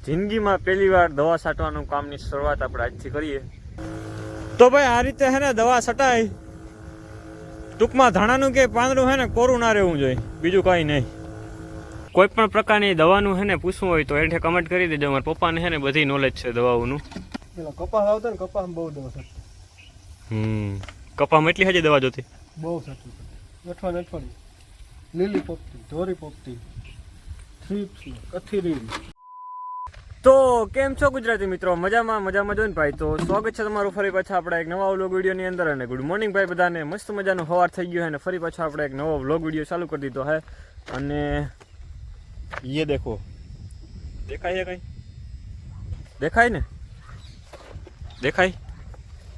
જિંદગીમાં પહેલી વાર દવા છાંટવાનું કામની શરૂઆત આપણે આજથી કરીએ. તો ભાઈ આ રીતે હે ને દવા છટાય, ટૂંકમાં ધાણાનું કે પાંદડું હે ને કોરું ના રહેવું જોઈએ, બીજું કાંઈ નહીં. કોઈ પણ પ્રકારની દવાનું હે ને પૂછવું હોય તો એઠે કમેન્ટ કરી દેજો. મારા પપ્પાને હે ને બધી નોલેજ છે દવાઓનું. કપાસ આવતો ને કપાસમાં બહુ દવા છાંટતી. કપાસમાં એટલી હજી દવા જોતી બહુ છાંટવી પડે. અઠવાડિયે લીલી પોપટી, ધોરી પોપટી, થ્રીપ્સ, કથીરી. તો કેમ છો ગુજરાતી મિત્રો? મજામાં જો ને ભાઈ. તો સ્વાગત છે તમારું ફરી પાછા આપણા એક નવા વ્લોગ વિડીયોની અંદર. અને ગુડ મોર્નિંગ ભાઈ બધાને. મસ્ત મજાનું સવાર થઈ ગયું અને ફરી પાછા આપણે એક નવો વ્લોગ વિડીયો ચાલુ કરી દીધો હે. અને ये देखो, દેખાય કઈ? દેખાય ને? દેખાય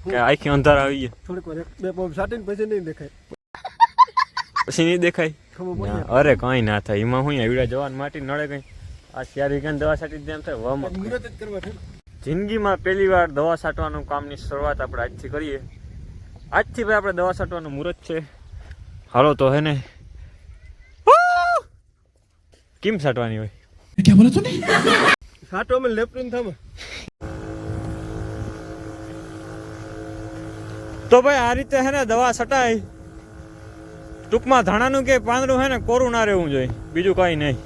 કે આખી અંધાર આવી ગઈ? થોડીક વાર બે પંપ છાંટીને પછી નહીં દેખાય. પછી નહીં દેખાય? અરે કઈ ના થાય એમાં. હું એવડા જવાન માટી નડે કઈ? આ શિયારી ગન દવા છાંટી દે એમ થાય વામાં. જિંદગીમાં પહેલી વાર દવા છાંટવાનું કામની શરૂઆત આપણે આજથી કરીએ. આજથી ભાઈ આપણે દવા છાંટવાનું મુહૂર્ત છે. હાલો તો હે ને. કેમ છાંટવાની હોય? ક્યાં બોલા તું? છાંટો મેં લેપ્રિન થામે. તો ભાઈ આ રીતે હે ને દવા છટાય, ટૂંકમાં ધાણાનું કે પાંદડું હે ને કોરું ના રહેવું જોઈએ, બીજું કાંઈ નહીં.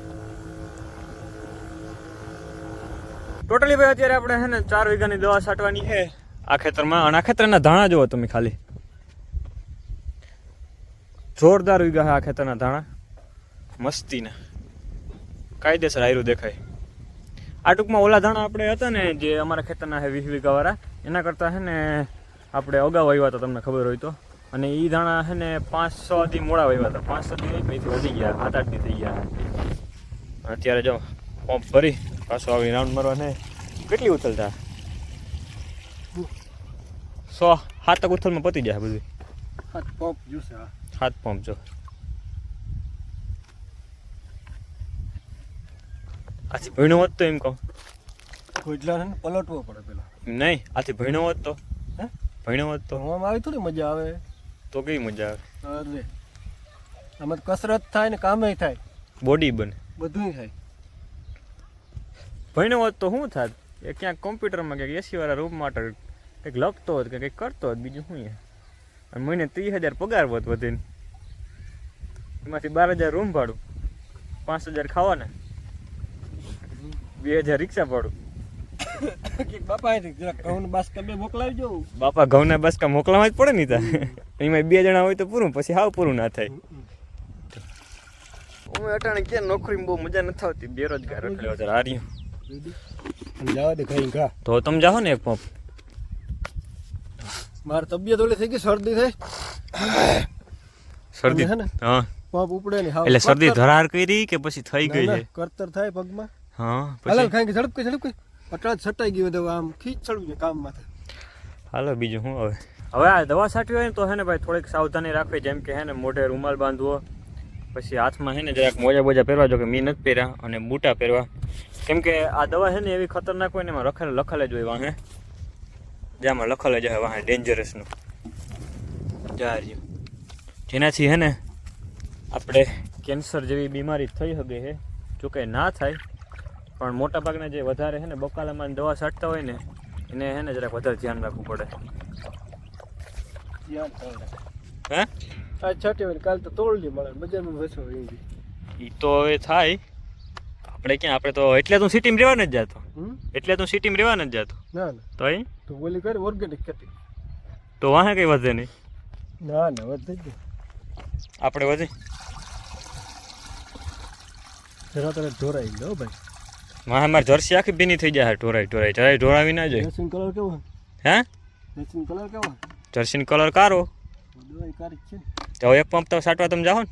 ટોટલી ભાઈ અત્યારે આપણે હે ને 4 વીઘાની દવા છાંટવાની છે આ ખેતરમાં. અને આ ખેતરના ધાણા જુઓ તમે ખાલી, જોરદાર વીઘા છે આ ખેતરના ધાણા, મસ્તીના કાયદેસર આયરું દેખાય. આ ટૂંકમાં ઓલા ધાણા આપણે હતા ને જે અમારા ખેતરના છે 20 વીઘા વાળા, એના કરતાં છે ને આપણે અગાઉ આવ્યા હતા તમને ખબર હોય તો. અને એ ધાણા છે ને 500 દી મોડા આવ્યા હતા. 500 દી અહીંથી વધી ગયા, 7-8 દી થઈ ગયા. અત્યારે જો પંપ ભરી પાછો આવી રાઉન્ડ મારવા ને. કેટલી ઉથલતા? 100-7 ઉથલમાં પતી જાય બધું. 7 પંપ જોશે. 7 પંપ જો. આથી ભીણો હોત તો એમ કહું, કોઈટલા પલટવો પડે પેલા. નહીં, આથી ભીણો હોત તો. હે ભીણો હોત તો આમાં આવી થોડી મજા આવે. તો કઈ મજા આવે? અરે આમાં કસરત થાય ને કામે થાય, બોડી બને, બધું થાય. ભીણો હોત તો શું થાત? એ ક્યાંક કોમ્પ્યુટરમાં ક્યાંક એસી વાળા રૂમ માટે કંઈક લખતો હોત કે કંઈક કરતો હોત, બીજું શું છે. અને મહિને 30,000 પગાર હોત વધીને. એમાંથી 12,000 રૂમ ભાડું, 5,000 ખાવાના, 2,000 રિક્ષા ભાડું. બાપા ઘઉં બાસ્કા બે મોકલાવજો. બાપા ઘઉંના બાસ્કા મોકલાવા જ પડે ને ત્યાં. એમાં 2 જણા હોય તો પૂરું, પછી હાવ પૂરું ના થાય. હું અટાણે ક્યાં નોકરીમાં બહુ મજા નથી આવતી, બેરોજગાર રખડ્યો છે હાર્યું. જવા દે ખાઈ ખા. તો તમે જાઓ ને એક પંપ. મારી તબિયત ઓલી થઈ ગઈ, શરદી થઈ. શરદી હે ને? હા, પંપ ઉપડે ને. એટલે શરદી ધરાર કરી કે પછી થઈ ગઈ છે? કરતર થાય પગમાં. હા, હાલ પછી ખાઈ ઝડપ અટાળ છટાઈ ગયું તો આમ ખીચ ચડવું કામ માથે. હાલો બીજું શું હવે. હવે આ દવા છાંટવી હોય ને તો હે ને ભાઈ થોડીક સાવધાની રાખવી. જેમ કે હે ને મોઢે રૂમાલ બાંધવો, પછી હાથમાં હે ને જરાક મોજા બોજા પહેરવા, જો કે મેં નથી પહેર્યા, અને બૂટા પહેરવા. કેમ કે આ દવા છે ને એવી ખતરનાક હોય ને, એમાં લખેલ જ હોય વાહે, જેમાં લખેલ જ હોય વાહે ડેન્જરસનું જાર્યું, જેનાથી હે ને આપણે કેન્સર જેવી બીમારી થઈ શકે છે. જોકે ના થાય, પણ મોટા ભાગના જે વધારે છે ને બકાલામાં દવા છાંટતા હોય ને એને છે ને જરાક વધારે ધ્યાન રાખવું પડે. હે આ છાંટી હોય કાલ તો તોડલી મળે બજારમાં વેચો. એ તો હવે થાય. આપણે ક્યાં, આપણે તો એટલે તું સિટીમાં રહેવા નથી જતો. એટલે તું સિટીમાં રહેવા નથી જતો. ના ના તો અહીં તો બોલી કરી ઓર્ગેનિક ખેતી. તો વાહે કંઈ વધે નહીં. ના ના વધે જ આપણે વધે જરા તને ઢોરાઈ ગયો ભાઈ. વાહે મારી જર્સી આખી ભીની થઈ જાય. ઢોરાઈ જરાય ઢોરાવી ના જોઈએ. જર્સીનો કલર કેવો? હે જર્સીનો કલર કેવો? જર્સીનો કલર કારો. દવાઈ કારી જ છે ને. તો એક પંપ તો છાંટવા તમે જાઓ ને.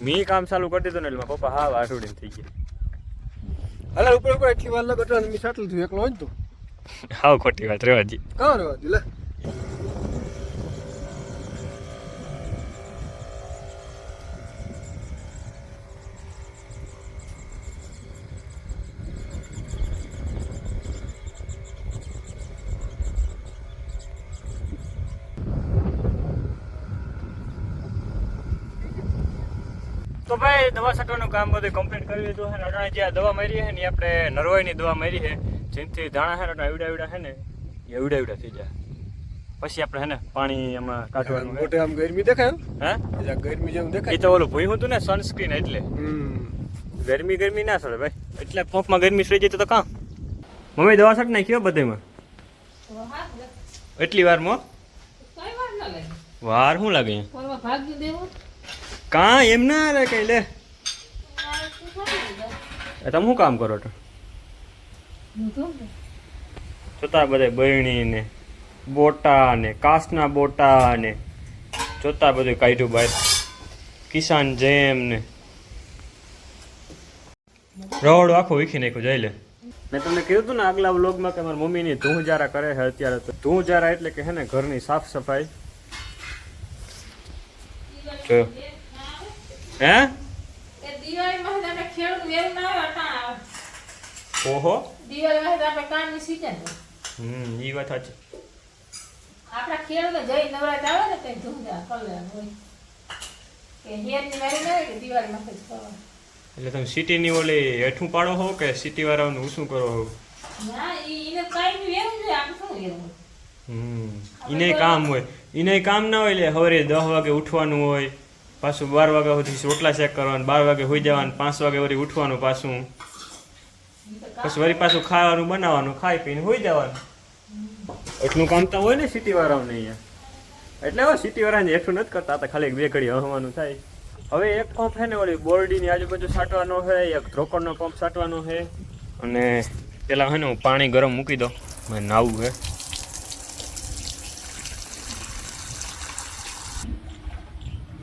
મેં કામ ચાલુ કરી દીધું ને એટલે મારા પપ્પા હા વાટુડીને થઈ ગયા. હાલ ઉપર એટલી વાર લાગે એટલે મેં સાટલું થયું એકલો હોય ને તો. હાવ ખોટી વાત રહેવા દી. કાં રહેવા દી લે. તો તો ભાઈ દવા છાંટવાનું કામ બધું કમ્પ્લીટ કરી લીધું છે ને અટાણે જે આ દવા મારી છે ને એ આપણે નરવાઈની દવા મારી છે જેનાથી દાણા છે ને એવડા છે ને એ એવડા થઈ જાય પછી આપણે છે ને પાણી એમાં કાઢવાનું મોટે આમ ગરમી દેખાય હે ગરમી જેમ એ દેખાય તો ઓલું ભૂયું હતું ને સનસ્ક્રીન એટલે ગરમી ના સડે ભાઈ એટલે પંપમાં ગરમી થઈ જતી તો કાં મમ્મી દવા છાંટ નાખ્યો બધામાં એટલી વારમાં વાર શું લાગે કાં એમ ના રે કઈ લે તમે શું કામ કરો છો જોતા બધા બહેણી ને બોટા ને કાચના બોટા ને જોતા બધું કાઢ્યું બહાર કિસાન જેમ ને રવડો આખો વીખી નાખ્યો જઈ લે મેં તમને કીધું હતું ને આગલા વ્લોગમાં કે મારી મમ્મીની ધૂંજારા કરે છે અત્યારે તો ધૂંજારા એટલે કે હે ને ઘરની સાફ સફાઈ જોયો હે ઓહો ઈ વાત સાચી આપણા ખેડૂતો જઈ નવરાત આવે ને કઈ ધૂમધામ કરે હોય કે હેરની વારી ના હોય કે દિવાળીમાં જ કરવા એટલે તમે સિટીની ઓલી હેઠું પાડો હો કે સિટી વાળાનું શું કરો હો ના ઈને કાઈ ની વેરું છે આપણે શું વેરું ઈને કામ હોય ઈને કામ ના હોય એટલે સવારે 10 વાગે ઉઠવાનું હોય પાછું 12 વાગ્યા સુધી રોટલા શેક કરવાનું 12 વાગે હોઈ જવાનું 5 વાગે વળી ઉઠવાનું પાછું પછી વળી પાછું ખાવાનું બનાવવાનું ખાઈ પીને હોઈ જવાનું એટલું કામ તો હોય ને સિટી વાળાઓને અહીંયા એટલે હવે સિટી વાળાને હેઠું નથી કરતા તો ખાલી 2 ઘડી હવાનું થાય હવે એક પંપ છે ને ઓલી બોરડીની આજુબાજુ છાંટવાનો છે એક ધ્રોકડનો પંપ છાંટવાનો છે અને પેલા છે ને હું પાણી ગરમ મૂકી દઉં મને નાવું છે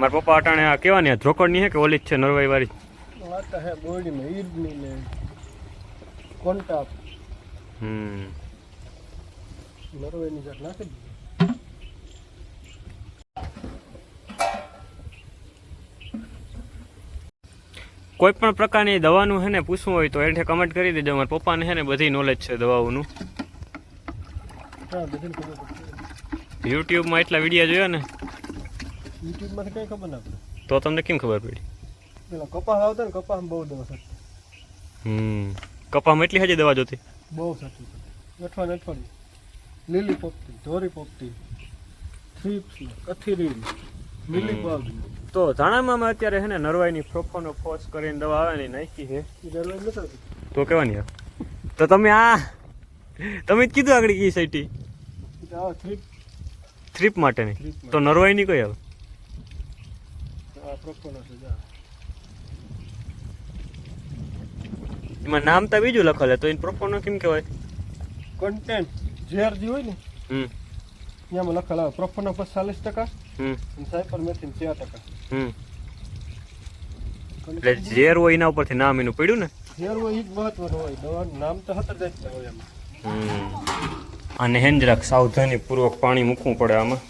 મારા પપ્પા અટાણે આ કેવાની ધ્રોકડની છે કે ઓલી જ છે નરવાઈ વાળી વાતા હે બોડીમાં ઈડની ને કોન્ટાપ નરવેની જાત નાખી દીધી કોઈ પણ પ્રકારની દવાનું છે ને પૂછવું હોય તો એને કમેન્ટ કરી દેજો મારા પપ્પાને છે ને બધી નોલેજ છે દવાઓનું યુટ્યુબમાં એટલા વિડીયો જોયા ને યુટ્યુબમાંથી કઈ ખબર ના પડે તો તમને કેમ ખબર પડી પેલા કપાસ આવતા ને કપાસમાં બહુ દવા સાચી કપામાં એટલી હજી દવા જોતી બહુ સાચી અઠવાડિયું લીલી પોપટી ધોરી પોપટી થ્રીપ્સ કથીરી લીલી પાવડી તો ધાણામાં અત્યારે છે ને નરવાઈની ફ્રોફોનો ફોસ કરીને દવા આવે ને નાખી છે એ દરવાજ નથી આવતી તો કેવાની આવે તો તમે તમે જ કીધું આગળ ઈ સાઈટી આ થ્રીપ માટેની થ્રીપ માટે. તો નરવાઈની કઈ આવે આ પ્રોપોનો છે જા એમાં નામ તો બીજું લખેલ તો એને પ્રોફોનો કેમ કહેવાય કન્ટેન્ટ ઝેર જે હોય ને હમ એમાં લખેલ આવે પ્રોપોનો 40% હમ અને સાયપરમેથિન 4%. હમ એટલે ઝેર હોય એના ઉપરથી નામ એનું પડ્યું ને ઝેર હોય એ જ મહત્વનું હોય દવાનું નામ તો 17 જાતના હોય એમાં અને હેન જરાક સાવધાની પૂર્વક પાણી મૂકવું પડે આમાં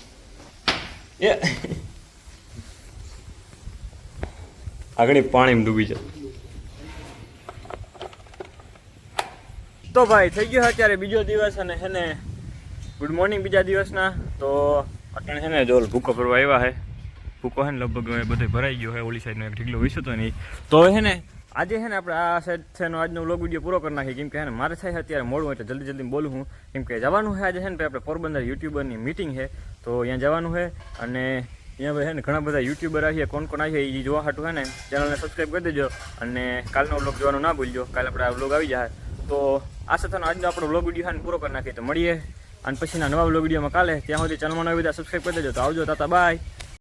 એ આગળ પાણીમાં ડૂબી જાય તો ભાઈ થઈ ગયો અત્યારે બીજો દિવસ અને હે ને ગુડ મોર્નિંગ બીજા દિવસના તો અટાણે છે ને જો ભૂકો ભરવા આવ્યા છે ભૂકો છે ને લગભગ બધો ભરાઈ ગયો છે ઓલી સાઈડનો એક ઢીગલો વિશે તો નહીં તો હવે છે ને આજે છે ને આપણે આ સાઈડ છે આજનો વ્લોગ વિડીયો પૂરો કરી નાખીએ કેમ કે ને મારે થાય અત્યારે મોડું એટલે જલ્દી બોલું હું કેમ કે જવાનું છે આજે છે ને આપણે પોરબંદર યુટ્યુબરની મીટિંગ છે તો અહીંયા જવાનું છે અને અહીંયા ભાઈ છે ને ઘણા બધા યુટ્યુબર આવીએ કોણ આવીએ એ જોવા હાટું છે ને ચેનલને સબસ્ક્રાઈબ કરી દેજો અને કાલનો વ્લોગ જોવાનું ના ભૂલજો કાલે આપણે આ વ્લોગ આવી જાય તો આ સાથેનો આજનો આપણો વ્લોગ વિડીયો પૂરો કરી નાખીએ તો મળીએ અને પછીના નવા વ્લોગ વિડીયોમાં કાલે ત્યાં સુધી ચેનલમાં નવા બધા સબસ્ક્રાઈબ કરી દેજો તો આવજો તાતા બાય